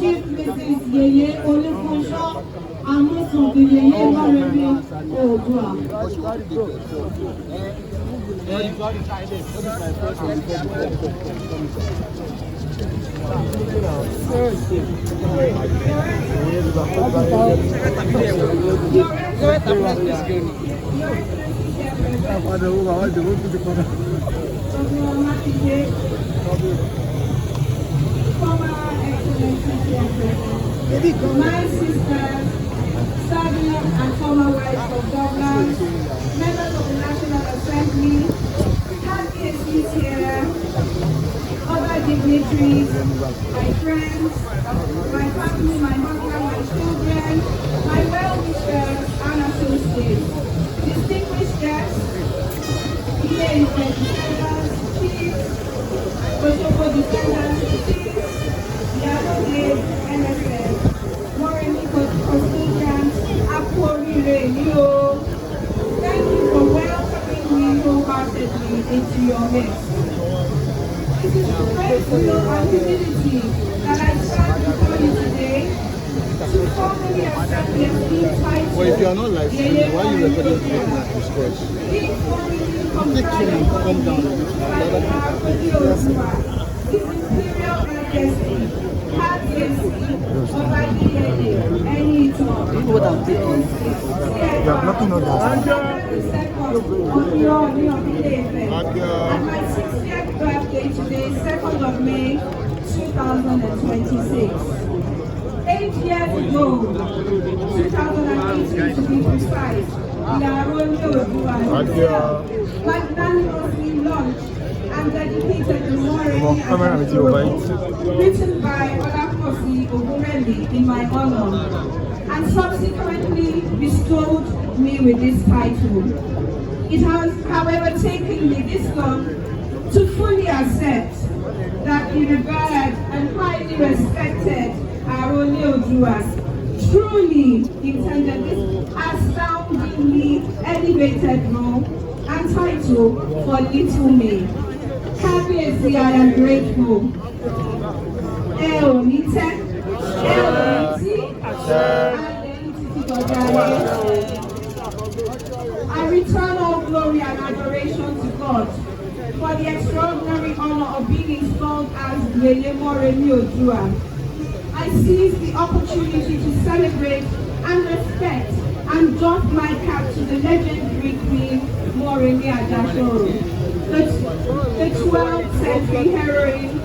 Chief Mrs. Yeye Olufunso Amosun to Yeye Moremi Oodua. My sisters, serving and former wives of governors, members of the National Assembly, KPACs here, other dignitaries, my friends, my family, my husband, my children, my well-wishers and associates, distinguished guests, Ile-Ife defenders, chiefs, Osogbo defenders, chiefs, Yeye MSF, Moremi custodians, thank you for welcoming me wholeheartedly into your midst. It is with great skill and humility that I stand before you today to formally accept the esteemed title. Well, if you are not like why you recording the discourse? Being formally conferred upon me by the Ooni of Ife, His Imperial Majesty, What I'm taking, you have nothing on that. And my 60th birthday today, 2nd of May, 2026. 8 years ago, 2018 to be precise, Ooni of Ife magnanimously launched and dedicated the Moremi Ajasoro, written by Olufunso in my honor, and subsequently bestowed me with this title. It has, however, taken me this long to fully accept that the revered and highly respected Ooni of Ife truly intended this astoundingly elevated role and title for little me. Obviously, I am grateful. I return all glory and adoration to God for the extraordinary honor of being installed as Yeye Moremi Oodua. I seize the opportunity to celebrate and respect and doff my cap to the legendary Queen Moremi Ajasoro, the 12th century heroine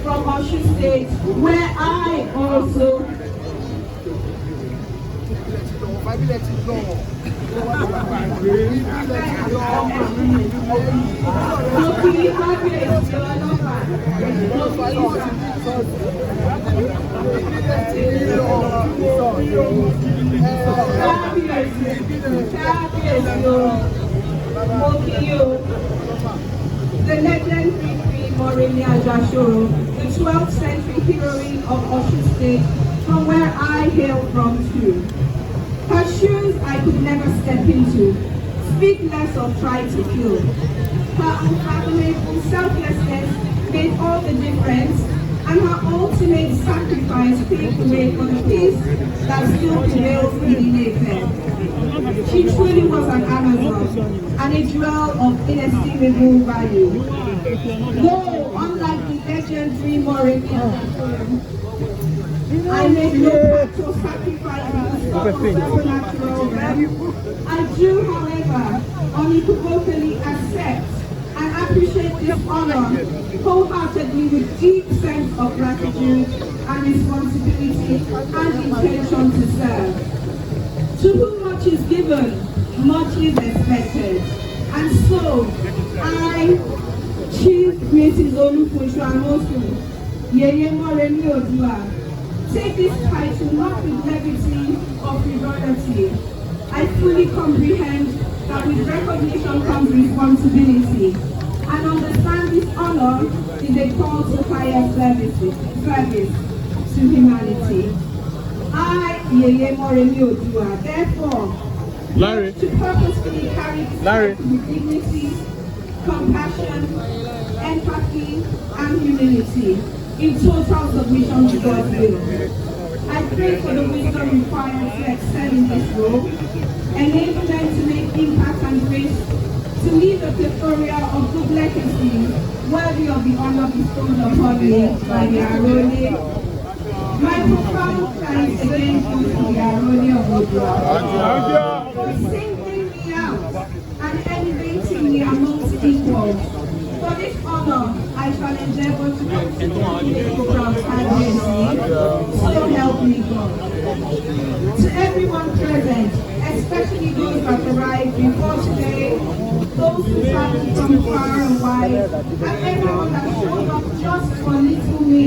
from Osun State, where I also the legendary Moremi Ajasoro, the 12th century heroine of Osun State, from where I hail from too. Her shoes I could never step into, speak less of try to kill. Her unfathomable selflessness made all the difference, and her ultimate sacrifice paved the way for the peace that still prevails in Ile-Ife. She truly was an Amazon and a jewel of inestimable value. Though, unlike the legendary Moremi Ajasoro, I made no actual sacrifice in the scope of supernatural realm. I do, however, unequivocally accept and appreciate this honor wholeheartedly with deep sense of gratitude and responsibility and intention to serve. To whom much is given, much is expected. And so, I, Chief Mrs. Olufunso Amosun, Yeye Moremi Oodua, take this title not with levity or frivolity. I fully comprehend that with recognition comes responsibility, and understand this honor is a call to higher service to humanity. I, Yeye Moremi Oodua, therefore, to purposefully carry this title with dignity, compassion, empathy, and humility, in total submission to God's will. I pray for the wisdom required to excel in this role, enablement to make impact and grace, to leave a plethora of good legacy worthy of the honor bestowed upon me by the Arole. My profound thanks again goes to the Arole of Oodua for singling me out and elevating me amongst equals. For this honor, I shall endeavor to continue to transparency, so help me God. To everyone present, especially those that arrived before today, those who traveled from far and wide, and everyone that showed up just for little me,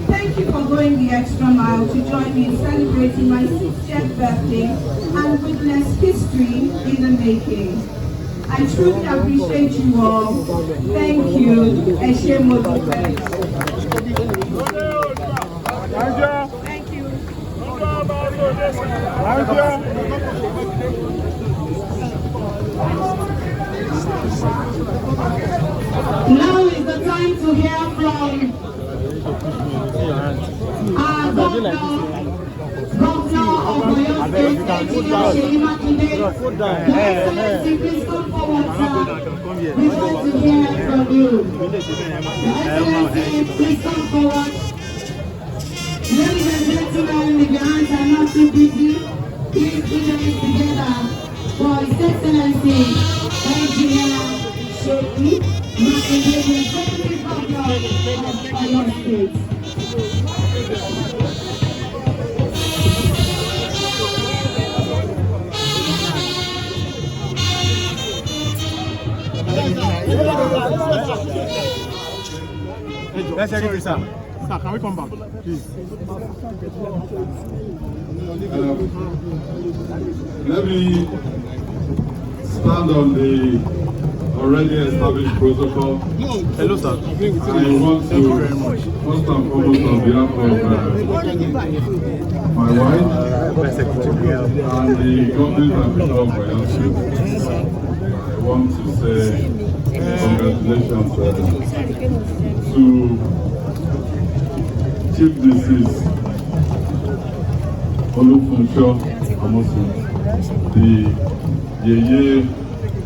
thank you for going the extra mile to join me in celebrating my 60th birthday and witness history in the making. I truly appreciate you all. Thank you. Yeye Moremi. Thank you. Now is the time to hear from our governor of Oyo State, Yeye Moremi Ajasoro. Please come forward, sir. We want to hear from you. Excellency, please come forward. Ladies and gentlemen, if your hands are not too busy, please put your hands together for His Excellency, Engineer Sheyi Makinde, Executive Governor of Oyo State. Let's get it, sir. Sir, can we come back, please? Let me stand on the already established protocol. Hello, sir. I want to, first and foremost, on behalf of my wife and the company that we love for us, I want to say congratulations to Chief Mrs. Olufunso Amosun, the Yeye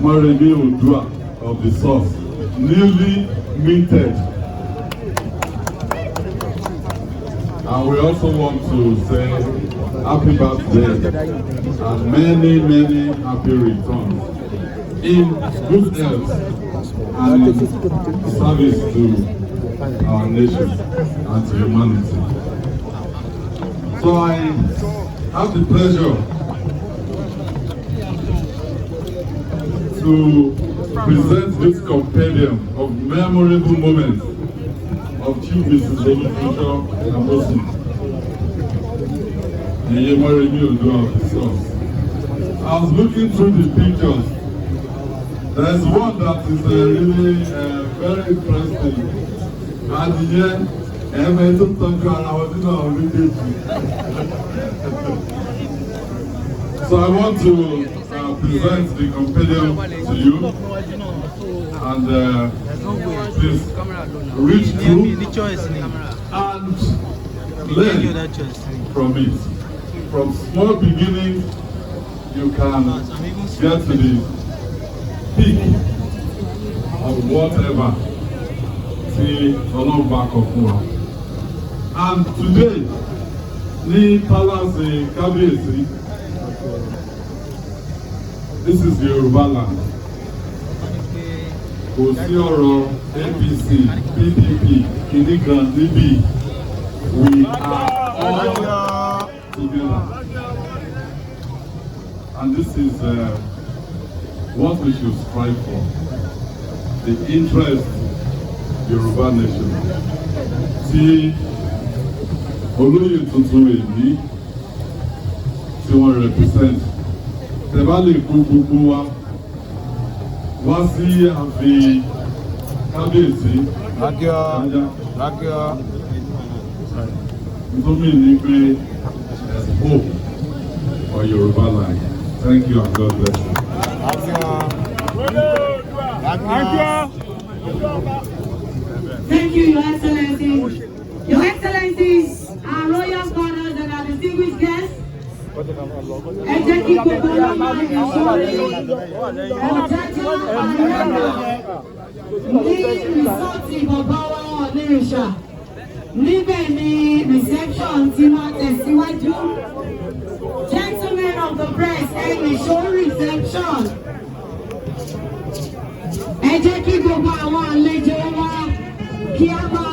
Moremi Oodua of the source, newly minted. And we also want to say happy birthday and many, many happy returns in good health and in service to our nation and to humanity. So I have the pleasure to present this compendium of memorable moments of Chief Mrs. Olufunso Amosun, Yeye Moremi Oodua of the source. I was looking through the pictures There's one that is really very interesting. And here, every time I was in our village. So I want to present the compendium to you. And please read through and learn from it. From small beginning, you can get to the peak of whatever. See along back of one. And today, the Palace Kabiyesi, this is the Yoruba land. Kò sí ọ̀rọ̀ APC, PDP, kìnìkan níbí. We are all together. And this is what we should strive for. The interest Yoruba nation. Tí olóyè tuntun èyí tí wọ́n represent. Tẹ́ bá lè kó gbogbo wa wá sí ààfin Kábíyèsí. Lágíọ́. Nítorí ní pé there's hope for Yoruba land. Thank you and God bless you. Thank you, Your Excellency. Your Excellencies, our royal fathers and our distinguished guests. Ẹ jẹ́ kí gbogbo wa máa ní sórí ọ̀jájá ní rìsọ́ọ̀tì bàbá wa Ọ̀nìrìṣà. Níbẹ̀ ni reception ti máa tẹ̀síwájú. Gentlemen of the press, ẹ lè show reception. Ẹ jẹ́ kí gbogbo àwọn àlejò wa kí á máa.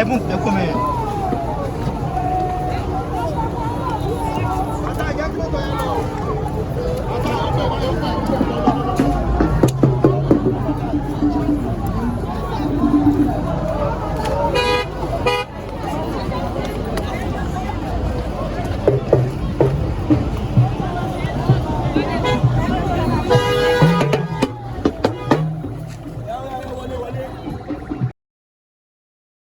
É bom comer.